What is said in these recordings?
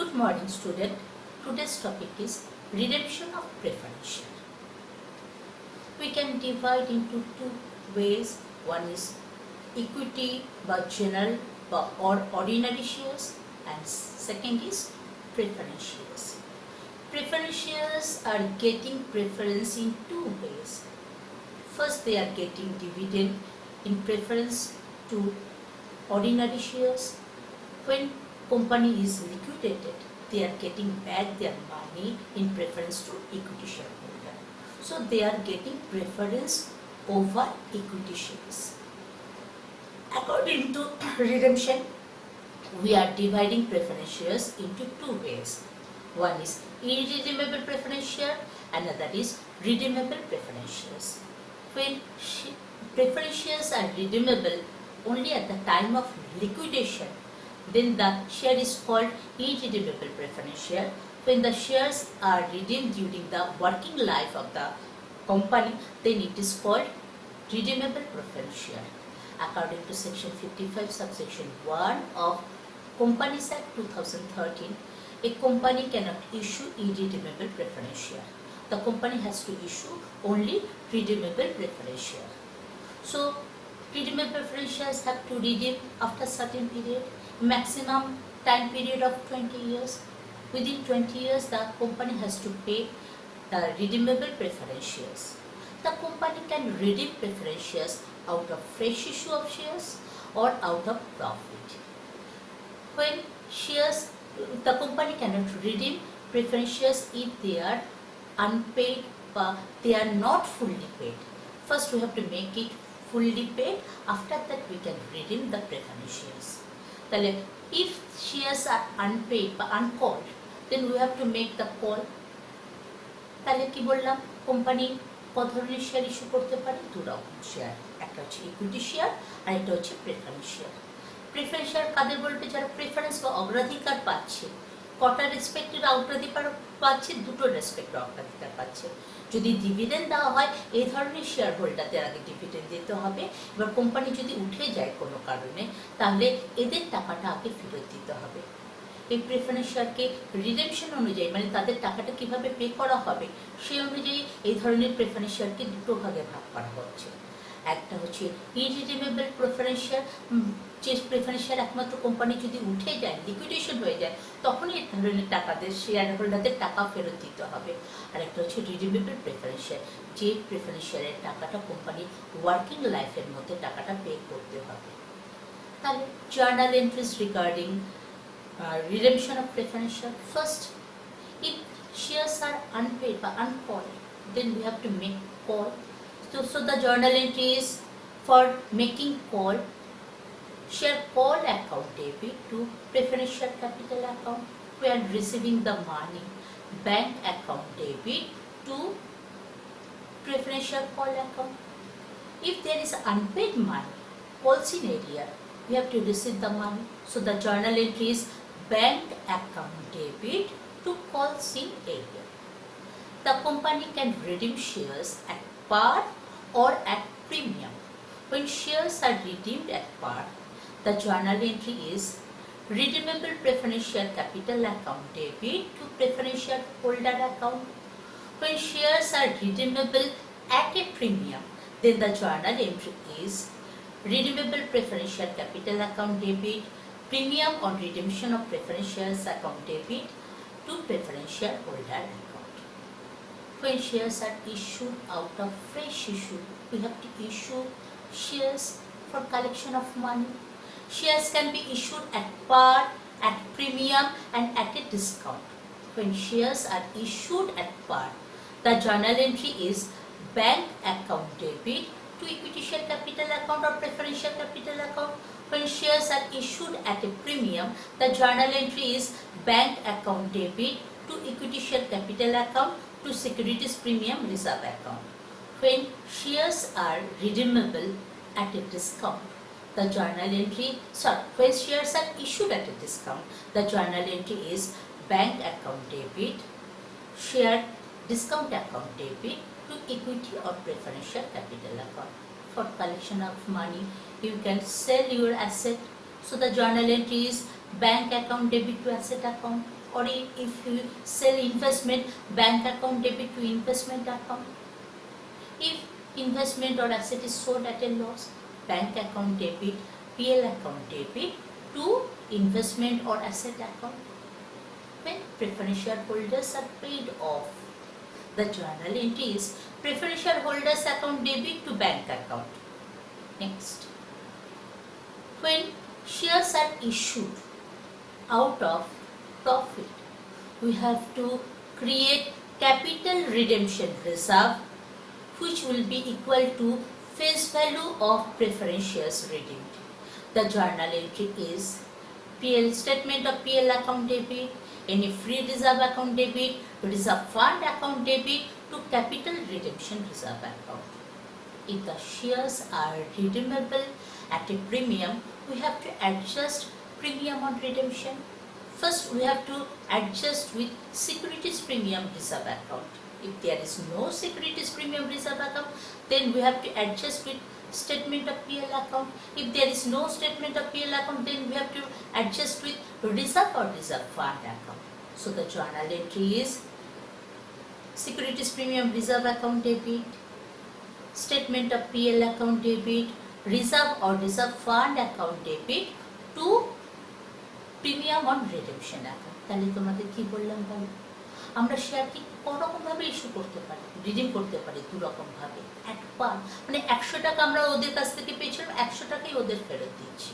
Good morning, student. Today's topic is redemption of preference share. We can divide into two ways. One is equity by general or ordinary shares, and second is preference shares. Preference shares are getting preference in two ways. First, they are getting dividend in preference to ordinary shares. When company is liquidated, they are getting back their money in preference to equity shareholder. So they are getting preference over equity shares. According to redemption, we are dividing preference shares into two ways. One is irredeemable preference share, another is redeemable preference shares. When preference shares are redeemable only at the time of liquidation, then the share is called irredeemable preference share. When the shares are redeemed during the working life of the company, then it is called redeemable preference share. According to section 55 subsection 1 of Companies Act 2013, a company cannot issue irredeemable preference share. The company has to issue only redeemable preference share. So redeemable preference shares have to redeem after certain period, maximum time period of 20 years. Within 20 years, the company has to pay the redeemable preference shares. The company can redeem preference shares out of fresh issue of shares or out of profit. When shares, the company cannot redeem preference shares if they are unpaid, they are not fully paid. First, we have to make it fully paid. After that, we can redeem the preference shares. If shares are unpaid বা uncalled, then we have to make the call. তাহলে কি বললাম, company কত ধরনের share issue করতে পারে? দু রকম শেয়ার, একটা হচ্ছে ইকুইটি শেয়ার আর একটা হচ্ছে প্রেফারেন্স শেয়ার। প্রেফারেন্স শেয়ার কাদের বলবে? যারা প্রেফারেন্স বা অগ্রাধিকার পাচ্ছে। কটা রেসপেক্টের অগ্রাধিকার পাচ্ছে? দুটো রেসপেক্টের অগ্রাধিকার পাচ্ছে। যদি ডিভিডেন্ড দেওয়া হয়, এই ধরনের শেয়ার হোল্ডারদের আগে ডিভিডেন্ড দিতে হবে। এবার কোম্পানি যদি উঠে যায় কোনো কারণে, তাহলে এদের টাকাটা আগে ফেরত দিতে হবে। এই প্রেফারেন্স শেয়ারকে রিডেমশন অনুযায়ী, মানে তাদের টাকাটা কিভাবে পে করা হবে সেই অনুযায়ী এই ধরনের প্রেফারেন্স শেয়ারকে দুটো ভাগে ভাগ করা হচ্ছে। একটা হচ্ছে ইররিডিমেবল প্রেফারেন্স শেয়ার, যে প্রেফারেন্স শেয়ার একমাত্র কোম্পানি যদি উঠে যায়, লিকুইডেশন হয়ে যায়, তখনই এই ধরনের টাকাদের শেয়ার হোল্ডারদের টাকা ফেরত দিতে হবে। আর একটা হচ্ছে রিডিমেবল প্রেফারেন্স শেয়ার, যে প্রেফারেন্স শেয়ারের টাকাটা কোম্পানির ওয়ার্কিং লাইফের মধ্যে টাকাটা পে করতে হবে। তাহলে journal entries regarding redemption of preference share. First, if shares are unpaid or uncalled, then we have to make call. So the journal entry is for making call. Share call account debit to preference share capital account. We are receiving the money. Bank account debit to preference share call account. If there is unpaid money, call scenario, we have to receive the money. So the journal entry is bank account debit to call scene area. The company can redeem shares at par or at premium. When shares are redeemed at par, the journal entry is redeemable preference share capital account debit to preference share holder account. When shares are redeemable at a premium, then the journal entry is redeemable preference share capital account debit, premium on redemption of preference shares account debit to preference share holder account. When shares are issued out of fresh issue, we have to issue shares for collection of money. Shares can be issued at par, at premium and at a discount. When shares are issued at par, the journal entry is bank account debit to equity share capital account or preference share capital account. When shares are issued at a premium, the journal entry is bank account debit to equity share capital account to securities premium reserve account. When shares are redeemable at a discount, the journal entry, when shares are issued at a discount, the journal entry is bank account debit, share discount account debit to equity or preference share capital account. For collection of money, you can sell your asset. So the journal entry is bank account debit to asset account or if you sell investment, bank account debit to investment account. If investment or asset is sold at a loss, bank account debit, PL account debit to investment or asset account. When preference shareholders are paid off, the journal entry is preference shareholders account debit to bank account. Next, when shares are issued out of profit, we have to create capital redemption reserve, which will be equal to face value of preference shares redeemed. The journal entry is PL statement of PL account debit, any free reserve account debit, reserve fund account debit to capital redemption reserve account. If the shares are redeemable at a premium, we have to adjust premium on redemption. First, we have to adjust with securities premium reserve account. If there is no securities premium reserve account, then we have to adjust with statement of PL account. If there is no statement of PL account, then we have to adjust with reserve or reserve fund account. So the journal entry is securities premium reserve account debit, statement of PL account debit, reserve or reserve fund account debit to premium on redemption account. তাহলে তোমাদের কি বললাম বলো, আমরা শেয়ারটি কোনোরকমভাবে issue করতে পারি, redeem করতে পারি দু রকমভাবে। একবার মানে 100 টাকা আমরা ওদের কাছ থেকে পেয়েছিলাম, 100 টাকাই ওদের ফেরত দিচ্ছি।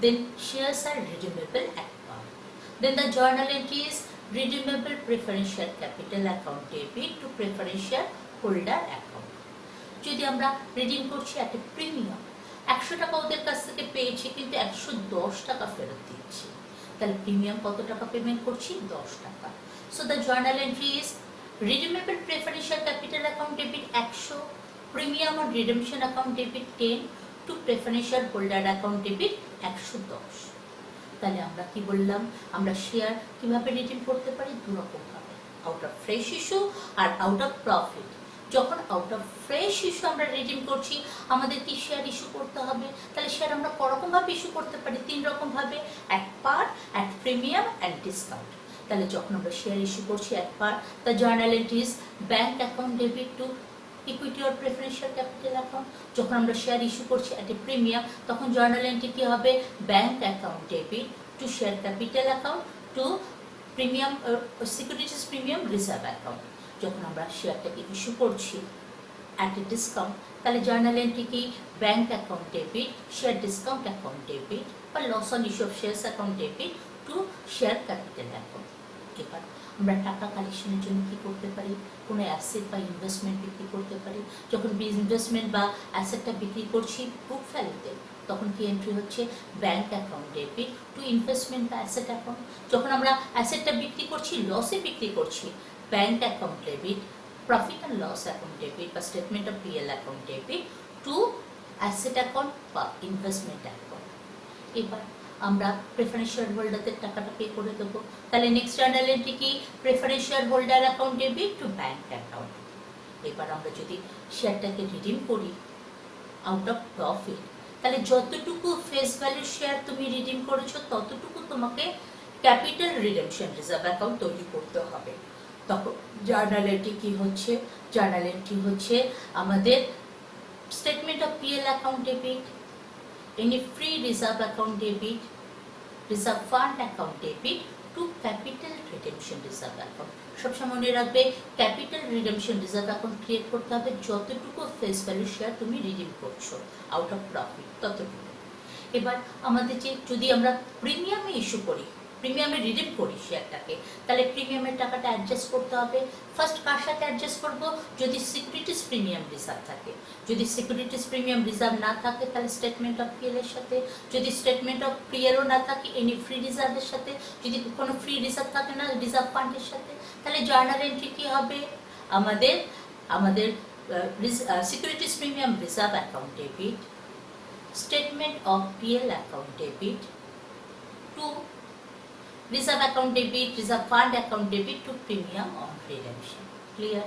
দেন শেয়ার্স আর রিডিমেবল একবার। Then the journal entry is redeemable preferential capital account debit to preferential holder account. যদি আমরা রিডিম করছি একটা প্রিমিয়াম, 100 টাকা ওদের কাছ থেকে পেয়েছি কিন্তু 110 টাকা ফেরত দিচ্ছি, তাহলে প্রিমিয়াম কত টাকা পেমেন্ট করছি? 10 টাকা। So the journal entry is redeemable preferential capital account debit 100, premium on redemption account debit 10 to preferential holder account debit 110। তাহলে আমরা কি বললাম, আমরা শেয়ার কিভাবে রিডিম করতে পারি? দু রকম ভাবে, আউট অফ ফ্রেশ ইস্যু আর আউট অফ প্রফিট। যখন আউট অফ ফ্রেশ ইস্যু আমরা রিডিম করছি, আমাদের কি শেয়ার ইস্যু করতে হবে? তাহলে শেয়ার আমরা করকমভাবে ইস্যু করতে পারি, 3 রকম ভাবে, এক পার, এক প্রিমিয়াম অ্যান্ড ডিসকাউন্ট। তাহলে যখন আমরা শেয়ার ইস্যু করছি এক par, the journal entry is bank account debit to equity or preferential capital account. যখন আমরা শেয়ার ইস্যু করছি এট এ প্রিমিয়াম, তখন জার্নাল এন্ট্রি কি হবে? Bank account debit to share capital account to premium securities premium reserve account. যখন আমরা শেয়ারটাকে issue করছি অ্যাট এ ডিসকাউন্ট, তাহলে জার্নাল এন্ট্রি কি? Bank account debit share discount account debit বা loss on issue of shares account debit to share capital account. এবার আমরা টাকা কালেকশনের জন্য কি করতে পারি? কোনো অ্যাসেট বা ইনভেস্টমেন্ট বিক্রি করতে পারি। যখন ইনভেস্টমেন্ট বা অ্যাসেটটা বিক্রি করছি বুক ভ্যালুতে, তখন কি এন্ট্রি হচ্ছে? Bank account debit to investment বা অ্যাসেট অ্যাকাউন্ট। যখন আমরা অ্যাসেটটা বিক্রি করছি, লসে বিক্রি করছি, bank account debit profit and loss account debit বা statement of PL account debit to asset account বা ইনভেস্টমেন্ট অ্যাকাউন্ট। এবার আমরা প্রেফারেন্স শেয়ার হোল্ডারদের টাকাটা পে করে দেবো। তাহলে নেক্সট জার্নাল এন্ট্রি কি? Preference share holder account debit to bank account. এবার আমরা যদি শেয়ারটাকে রিডিম করি আউট অফ প্রফিট, তাহলে যতটুকু ফেস ভ্যালু শেয়ার তুমি রিডিম করেছো ততটুকু তোমাকে ক্যাপিটাল রিডেমশন রিজার্ভ অ্যাকাউন্ট তৈরি করতে হবে। তখন জার্নাল এন্ট্রি কি হচ্ছে? জার্নাল এন্ট্রি হচ্ছে আমাদের statement of PL account debit, any free reserve account debit, reserve fund account debit two capital redemption reserve account. সবসময় মনে রাখবে capital redemption reserve account create করতে হবে যতটুকু ফেস ভ্যালু শেয়ার তুমি রিডিম করছো আউট অফ প্রফিট ততটুকু। এবার আমাদের যদি আমরা প্রিমিয়ামে ইস্যু করি, প্রিমিয়ামে রিডিম করি শেয়ারটাকে, তাহলে প্রিমিয়ামের টাকাটা অ্যাডজাস্ট করতে হবে। ফার্স্ট কার সাথে অ্যাডজাস্ট করবো? যদি সিকিউরিটিজ প্রিমিয়াম রিজার্ভ থাকে। যদি সিকিউরিটিজ প্রিমিয়াম রিজার্ভ না থাকে তাহলে স্টেটমেন্ট অফ পিএল এর সাথে। যদি স্টেটমেন্ট অফ পিএলও না থাকে, এনি ফ্রি রিজার্ভের সাথে। যদি কোনো ফ্রি রিজার্ভ থাকে না, রিজার্ভ ফান্ডের সাথে। তাহলে জার্নাল এন্ট্রি কি হবে? আমাদের securities premium reserve account debit, statement of PL account debit two reserve account debit, reserve fund account debit to premium on redemption. Clear?